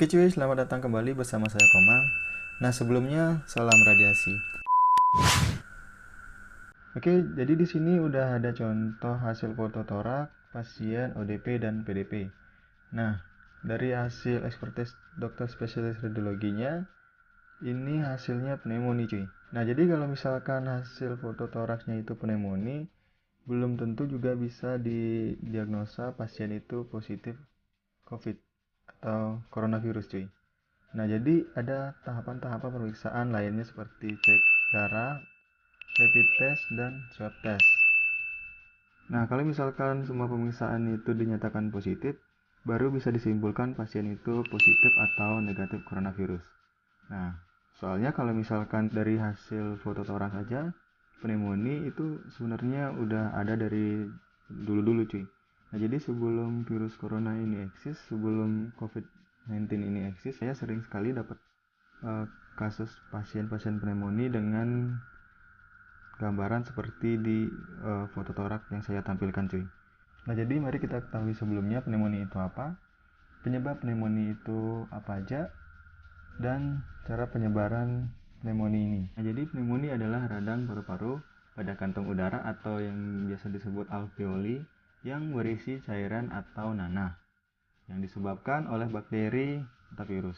Oke cuy, selamat datang kembali bersama saya Komang. Nah sebelumnya salam radiasi. Oke, jadi di sini udah ada contoh hasil foto torak pasien ODP dan PDP. Nah, dari hasil ekspertis dokter spesialis radiologinya, ini hasilnya pneumonia cuy. Nah, jadi kalau misalkan hasil foto toraksnya itu pneumonia, belum tentu juga bisa didiagnosa pasien itu positif COVID atau coronavirus cuy. Nah, jadi ada tahapan-tahapan pemeriksaan lainnya seperti cek darah, rapid test, dan swab test. Nah, kalau misalkan semua pemeriksaan itu dinyatakan positif, baru bisa disimpulkan pasien itu positif atau negatif coronavirus. Nah, soalnya kalau misalkan dari hasil foto toraks aja, pneumonia itu sebenarnya udah ada dari dulu-dulu cuy. Nah, jadi sebelum virus corona ini eksis, sebelum COVID-19 ini eksis, saya sering sekali dapat kasus pasien-pasien pneumonia dengan gambaran seperti di foto torak yang saya tampilkan cuy. Nah, jadi mari kita ketahui sebelumnya pneumonia itu apa, penyebab pneumonia itu apa aja, dan cara penyebaran pneumonia ini. Nah, jadi pneumonia adalah radang paru-paru pada kantong udara atau yang biasa disebut alveoli yang berisi cairan atau nanah yang disebabkan oleh bakteri atau virus.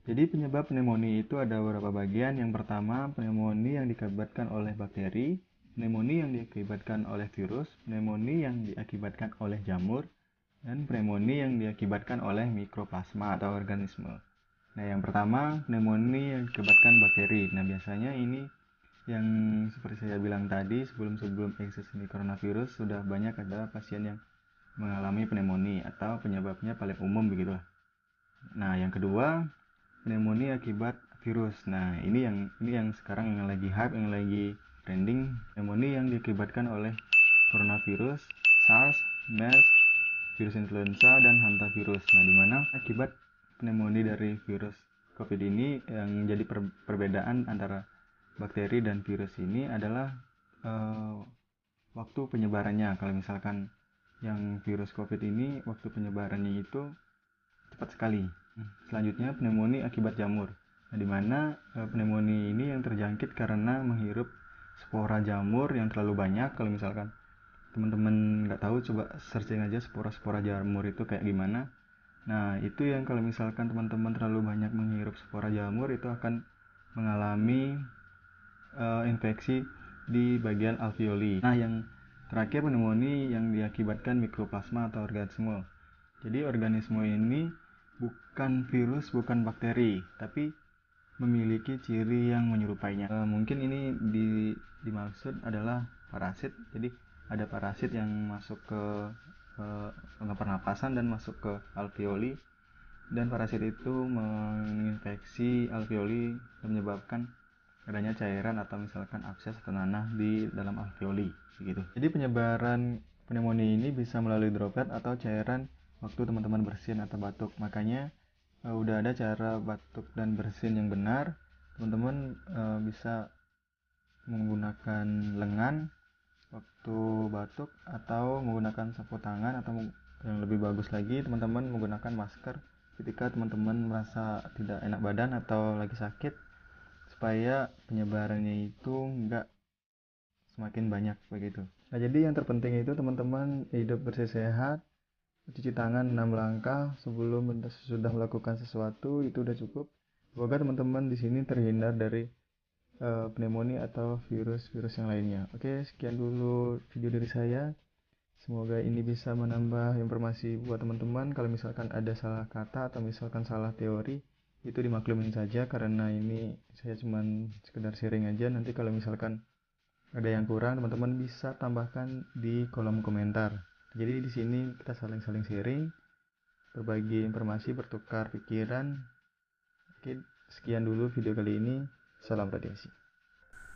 Jadi penyebab pneumonia itu ada beberapa bagian. Yang pertama, pneumonia yang diakibatkan oleh bakteri, pneumonia yang diakibatkan oleh virus, pneumonia yang diakibatkan oleh jamur, dan pneumonia yang diakibatkan oleh mikroplasma atau organisme. Nah, yang pertama, pneumonia yang diakibatkan bakteri. Nah, biasanya ini yang seperti saya bilang tadi, sebelum eksis ini coronavirus, sudah banyak ada pasien yang mengalami pneumonia atau penyebabnya paling umum begitu. Nah, yang kedua, pneumonia akibat virus. Nah, ini yang sekarang yang lagi hype, yang lagi trending, pneumonia yang diakibatkan oleh coronavirus, SARS, MERS, virus influenza, dan hantavirus. Nah, di mana akibat pneumonia dari virus COVID ini yang jadi perbedaan antara bakteri dan virus ini adalah waktu penyebarannya. Kalau misalkan yang virus COVID ini waktu penyebarannya itu cepat sekali. Selanjutnya pneumonia akibat jamur. Nah, di mana pneumonia ini yang terjangkit karena menghirup spora jamur yang terlalu banyak. Kalau misalkan teman-teman nggak tahu, coba searching aja spora-spora jamur itu kayak gimana. Nah, itu yang kalau misalkan teman-teman terlalu banyak menghirup spora jamur itu akan mengalami infeksi di bagian alveoli. Nah, yang terakhir pneumonia yang diakibatkan mikroplasma atau organisme. Jadi organisme ini bukan virus, bukan bakteri, tapi memiliki ciri yang menyerupainya. Mungkin ini dimaksud adalah parasit. Jadi ada parasit yang masuk ke pernapasan dan masuk ke alveoli, dan parasit itu menginfeksi alveoli dan menyebabkan adanya cairan atau misalkan abses atau nanah di dalam alveoli begitu. Jadi penyebaran pneumonia ini bisa melalui droplet atau cairan waktu teman-teman bersin atau batuk. Makanya udah ada cara batuk dan bersin yang benar. Teman-teman bisa menggunakan lengan waktu batuk atau menggunakan sapu tangan, atau yang lebih bagus lagi teman-teman menggunakan masker ketika teman-teman merasa tidak enak badan atau lagi sakit, supaya penyebarannya itu enggak semakin banyak begitu. Nah, jadi yang terpenting itu teman-teman hidup bersih sehat, cuci tangan 6 langkah sebelum sudah melakukan sesuatu, itu udah cukup. Semoga teman-teman di sini terhindar dari pneumonia atau virus-virus yang lainnya. Oke, sekian dulu video dari saya. Semoga ini bisa menambah informasi buat teman-teman. Kalau misalkan ada salah kata atau misalkan salah teori, itu dimaklumin saja karena ini saya cuman sekedar sharing aja. Nanti kalau misalkan ada yang kurang, teman-teman bisa tambahkan di kolom komentar. Jadi di sini kita saling-saling sharing, berbagi informasi, bertukar pikiran. Oke, sekian dulu video kali ini. Salam radiasi.